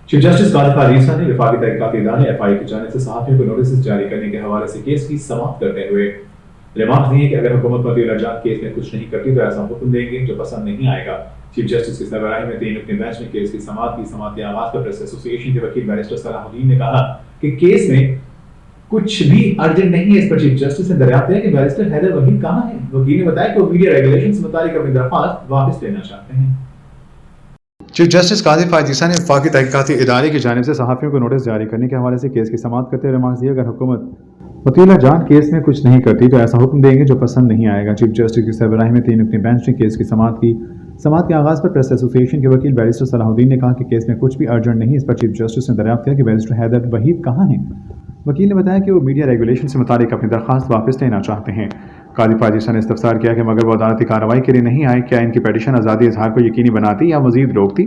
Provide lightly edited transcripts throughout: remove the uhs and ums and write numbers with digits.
Chief justice قاضی فائز عیسیٰ نے وفاقی تحقیقاتی ادارے FI کی جانب سے صحافیوں کو نوٹس جاری کرنے کے حوالے سے کیس کی سماعت کرتے ہوئے ریمارکس دیے کہ اگر حکومت مطیع الارجان کیس میں کچھ نہیں کرتی تو ایسا حکم دیں گے جو پسند نہیں آئے گا۔ چیف جسٹس کی سربراہی میں 3 رکنی بینچ نے کیس کی سماعت کے آغاز پر پریس ایسوسی ایشن کے وکیل بیرسٹر صلاح الدین نے کہا کہ کیس میں کچھ بھی ارجنٹ نہیں ہے۔ اس پر چیف جسٹس نے دریافت کیا کہ بیرسٹر حیدر وحید کہاں ہیں۔ وکیل نے بتایا کہ وہ میڈیا ریگولیشن سے متعلق اپنی درخواست واپس لینا چاہتے ہیں۔ چیف جسٹس قاضی فائز عیسیٰ نے وفاقی تحقیقاتی ادارے کی جانب سے صحافیوں کو نوٹس جاری کرنے کے حوالے سے کیس کی سماعت کرتے ہوئے ریمارکس دیے اگر حکومت مطیع الارجان کیس میں کچھ نہیں کرتی تو ایسا حکم دیں گے جو پسند نہیں آئے گا۔ چیف جسٹس کی سربراہی میں 3 رکنی بینچ نے کیس کی سماعت کے آغاز پر پریس ایسوسی ایشن کے وکیل بیرسٹر صلاح الدین نے کہا کہ کیس میں کچھ بھی ارجنٹ نہیں۔ اس پر چیف جسٹس نے دریافت کیا کہ بیرسٹر حیدر وحید کہاں ہیں۔ وکیل نے بتایا کہ وہ میڈیا ریگولیشن سے متعلق اپنی درخواست واپس لینا چاہتے ہیں۔ قاضی فائز عیسیٰ نے استفسار کیا کہ مگر وہ عدالتی کارروائی کے لیے نہیں آئے، کیا ان کی پیٹیشن آزادی اظہار کو یقینی بناتی یا مزید روکتی؟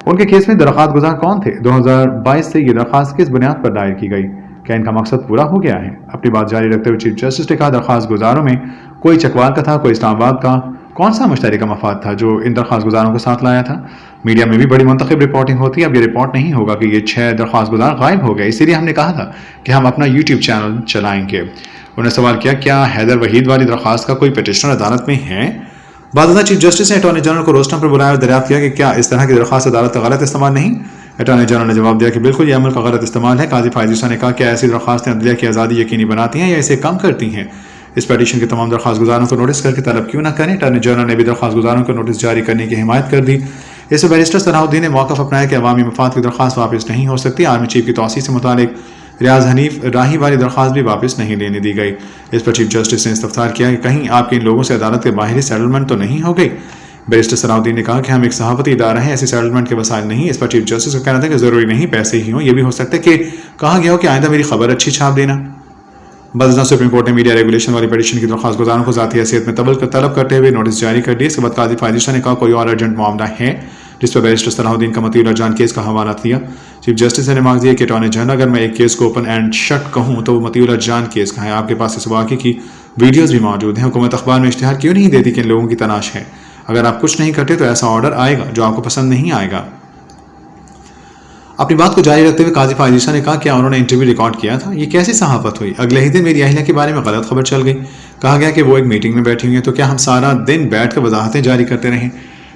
ان کے کیس میں درخواست گزار کون تھے؟ 2022 سے یہ درخواست کس بنیاد پر دائر کی گئی؟ کیا ان کا مقصد پورا ہو گیا ہے؟ اپنی بات جاری رکھتے ہوئے چیف جسٹس نے کہا درخواست گزاروں میں کوئی چکوال کا تھا، کوئی اسلام آباد کا، کون سا مشترکہ مفاد تھا جو ان درخواست گزاروں کو ساتھ لایا تھا؟ میڈیا میں بھی بڑی منتخب رپورٹنگ ہوتی ہے، اب یہ رپورٹ نہیں ہوگا کہ یہ 6 درخواست گزار غائب ہو گئے، اسی لیے ہم نے کہا تھا کہ ہم اپنا YouTube چینل چلائیں گے۔ انہوں نے سوال کیا کیا حیدر وحید والی درخواست کا کوئی پٹیشنر عدالت میں ہے؟ بعد ازاں چیف جسٹس نے اٹارنی جنرل کو روسٹر پر بلایا اور دریافت کیا کہ کیا اس طرح کی درخواست عدالت کا غلط استعمال نہیں؟ اٹارنی جنرل نے جواب دیا کہ بالکل یہ عمل کا غلط استعمال ہے۔ قاضی فائز عیسیٰ نے کہا کہ ایسی درخواستیں عدلیہ کی آزادی یقینی بناتی ہیں یا اسے کم کرتی ہیں؟ اس پیٹیشن کے تمام درخواست گزاروں کو نوٹس کر کے طلب کیوں نہ کریں؟ اٹارنی جنرل نے بھی درخواست گزاروں کو نوٹس جاری کرنے کی حمایت کر دی۔ اس میں بیرسٹر صلاح الدین نے موقف اپنایا کہ عوامی مفاد کی درخواست واپس نہیں ہو سکتی۔ آرمی چیف کی توسیع سے متعلق ریاض حنیف راہی والی درخواست بھی واپس نہیں لینے دی گئی۔ اس پر چیف جسٹس نے استفسار کیا کہ کہیں آپ کے ان لوگوں سے عدالت کے باہری سیٹلمنٹ تو نہیں ہو گئی؟ بیرسٹر صلاح الدین نے کہا کہ ہم ایک صحافتی ادارہ ہیں، ایسی سیٹلمنٹ کے وسائل نہیں۔ اس پر چیف جسٹس کا کہنا تھا کہ ضروری نہیں پیسے ہی ہوں، یہ بھی ہو سکتا ہے کہ کہا گیا ہو کہ آئندہ میری خبر اچھی چھاپ دینا۔ بعد سپریم کورٹ نے میڈیا ریگولیشن والی پیٹیشن کی درخواست گزاروں کو ذاتی حیثیت میں طلب کرتے ہوئے نوٹس جاری کر دیا۔ اس کے بعد قاضی فائز عیسیٰ نے کہا کوئی اور ارجنٹ معاملہ ہے جس پر بیرسٹر صلاح الدین کا مطیع الارجان کیس کا حوالہ دیا۔ چیف جسٹس نے ریمارک دیا کہ اٹارنی جنرل اگر میں ایک کیس کو اوپن اینڈ شٹ کہوں تو وہ مطیع الارجان کیس کا ہے۔ آپ کے پاس اس واقعے کی ویڈیوز بھی موجود ہیں۔ حکومت اخبار میں اشتہار کیوں نہیں دیتی کہ ان لوگوں کی تلاش ہے؟ اگر آپ کچھ نہیں کرتے تو ایسا آرڈر آئے گا جو آپ کو پسند نہیں آئے گا۔ اپنی بات کو جاری رکھتے ہوئے قاضی فائز عیسیٰ نے کہا کیا انہوں نے انٹرویو ریکارڈ کیا تھا؟ یہ کیسی صحافت ہوئی؟ اگلے ہی دن میری اہلیہ کے بارے میں غلط خبر چل گئی، کہا گیا کہ وہ ایک میٹنگ میں بیٹھی ہوئی ہیں، تو کیا ہم سارا دن بیٹھ کر وضاحتیں جاری کرتے رہیں؟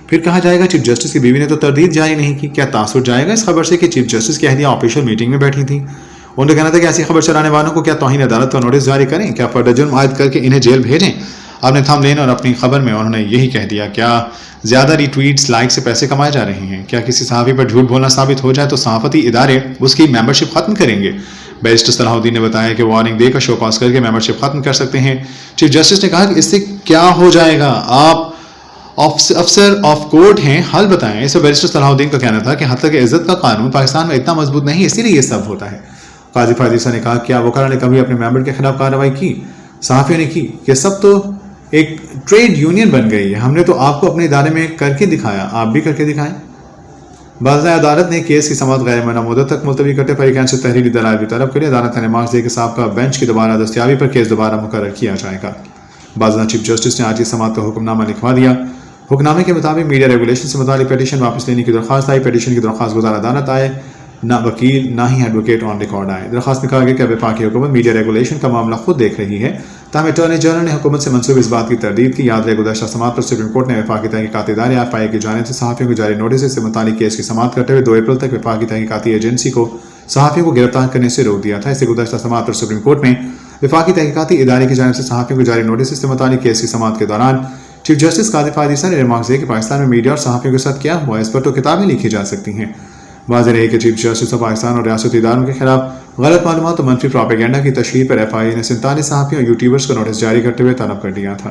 پھر کہا جائے گا چیف جسٹس کی بیوی نے تو تردید جاری نہیں کی۔ کیا تاثر جائے گا اس خبر سے کہ چیف جسٹس کی اہلیہ آفیشیل میٹنگ میں بیٹھی تھیں؟ انہوں نے کہنا تھا کہ ایسی خبر چلانے والوں کو کیا توہین عدالت کا نوٹس جاری کریں؟ کیا فرد جرم عائد کر کے انہیں جیل بھیجیں؟ اپنے تھم لین اور اپنی خبر میں انہوں نے یہی کہہ دیا۔ کیا زیادہ ری ٹویٹس لائک سے پیسے کمائے جا رہے ہیں؟ کیا کسی صحافی پر جھوٹ بولنا ثابت ہو جائے تو صحافتی ادارے اس کی ممبرشپ ختم کریں گے؟ بیرسٹر صلاح الدین نے بتایا کہ وارننگ دے کر شو کاز کر کے ممبرشپ ختم کر سکتے ہیں۔ چیف جسٹس نے کہا کہ اس سے کیا ہو جائے گا؟ آپ افسر آف کورٹ ہیں، حل بتائیں۔ اس پر بیرسٹر صلاح الدین کا کہنا تھا کہ حتیٰ کہ عزت کا قانون پاکستان میں اتنا مضبوط نہیں، اسی لیے یہ سب ہوتا ہے۔ قاضی فائز عیسیٰ نے کہا کیا وکلا نے کبھی اپنے ممبر کے خلاف کارروائی کی؟ صحافیوں نے کی۔ یہ سب تو ایک ٹریڈ یونین بن گئی ہے، ہم نے تو آپ کو اپنے ادارے میں کر کے دکھایا، آپ بھی کر کے دکھائیں۔ باضابطہ عدالت نے کیس کی سماعت غیر منع مدت تک ملتوی کرتے فریقین سے تحریری دلائل بھی طلب کری۔ عدالت نے ریمارکس دیا کہ سابقہ بینچ کی دوبارہ دستیابی پر کیس دوبارہ مقرر کیا جائے گا۔ باضابطہ چیف جسٹس نے آج کی سماعت کا حکم نامہ لکھوا دیا۔ حکم کے مطابق میڈیا ریگولیشن سے متعلق پیٹیشن واپس لینے کی درخواست آئی۔ پیٹیشن کی درخواست گزار عدالت آئے، نہ وکیل نہ ہی ایڈوکیٹ آن ریکارڈ آئے۔ درخواست میں کہا گیا کہ وفاقی حکومت میڈیا ریگولیشن کا معاملہ خود دیکھ رہی ہے، تاہم اٹارنی جنرل نے حکومت سے منسوب اس بات کی تردید کی۔ یاد رہے گزشتہ سماعت پر سپریم کورٹ نے وفاقی تحقیقاتی ادارے FI کی جانب سے صحافیوں کو جاری نوٹس سے متعلق کیس کی سماعت کرتے ہوئے 2 اپریل تک وفاقی تحقیقاتی ایجنسی کو صحافیوں کو گرفتار کرنے سے روک دیا تھا۔ اس سے گزشتہ سماعت پر سپریم کورٹ میں وفاقی تحقیقاتی ادارے کی جانب سے صحافیوں کو جاری نوٹس سے متعلق کیس کی سماعت کے دوران چیف جسٹس قاضی فائز عیسیٰ نے ریمارکس دیا کہ پاکستان میں میڈیا اور صحافیوں کے ساتھ کیا ہوا، اس پر تو کتابیں لکھی جا سکتی ہیں۔ واضح رہے کہ چیف جسٹس آف پاکستان اور ریاستی اداروں کے خلاف غلط معلومات اور منفی پروپیگنڈا کی تشہیر پر FI نے 47 صحافیوں اور یوٹیوبرز کو نوٹس جاری کرتے ہوئے طلب کر دیا تھا۔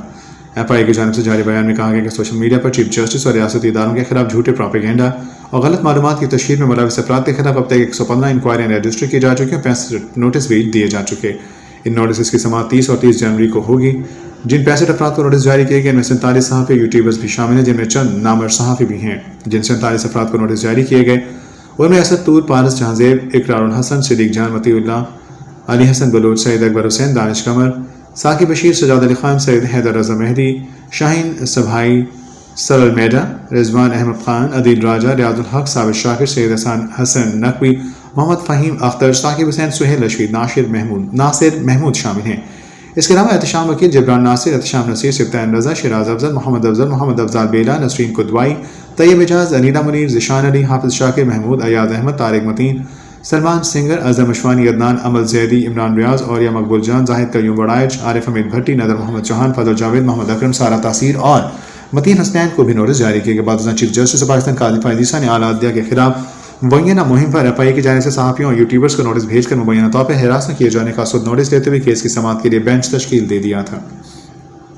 FI کی جانب سے جاری بیان میں کہا گیا کہ سوشل میڈیا پر چیف جسٹس اور ریاستی اداروں کے خلاف جھوٹے پروپیگنڈا اور غلط معلومات کی تشہیر میں ملوث افراد کے خلاف اب تک 115 انکوائریاں رجسٹر کی جا چکی ہیں، 65 نوٹس بھی دیے جا چکے۔ ان نوٹسز کی سماعت 30 اور 30 جنوری کو ہوگی۔ جن 65 افراد کو نوٹس جاری کیے گئے ان میں 47 صحافی اور یوٹیوبرز بھی شامل ہیں، جن میں چند نامور صحافی بھی ہیں۔ جن 47 افراد کو نوٹس جاری کیے گئے ان میں اسد طور، پارس جہانزیب، اقرار الحسن، صدیق جان، مطیع اللہ، علی حسن بلوچ، سید اکبر حسین، دانش قمر، ثاقب بشیر، سجاد علی خان، سید حیدر رضا مہدی، شاہین سبھائی، سرل میڈا، رضوان احمد خان، عدیل راجہ، ریاض الحق، ثابت شاکر، سید حسن نقوی، محمد فہیم اختر، ثاقب حسین، سہیل رشید، ناصر محمود شامل ہیں۔ اس کے علاوہ احتشام وکیل، جبران ناصر، احتشام نصیر، سبطین رضا، شیراز افضل، محمد افضل بیلا، نسرین کدوائی، طیب اجاز، انیلا منیر، ذیشان علی، حافظ شاکر محمود، ایاز احمد، طارق متین، سلمان سنگر، اظہر مشوانی، عدنان عمل زیدی، عمران ریاض، اوریا مقبول جان، زاہد قیوم بڑائچ، عارف حمید بھٹی، نادر محمد چوہان، فضل جاوید، محمد اکرم، سارہ تاثیر اور متین حسنین کو بھی نوٹس جاری کیے گئے۔ بعد چیف جسٹس پاکستان قاضی فائز عیسیٰ نے اعلیٰ عدلیہ کے خلاف مبینہ مہم پر ایف آئی اے کی جانب سے صحافیوں اور یوٹیوبرز کو نوٹس بھیج کر مبینہ طور پر ہراس میں کیے جانے کا سود نوٹس لیتے ہوئے کیس کی سماعت کے لیے بینچ تشکیل دے دیا تھا۔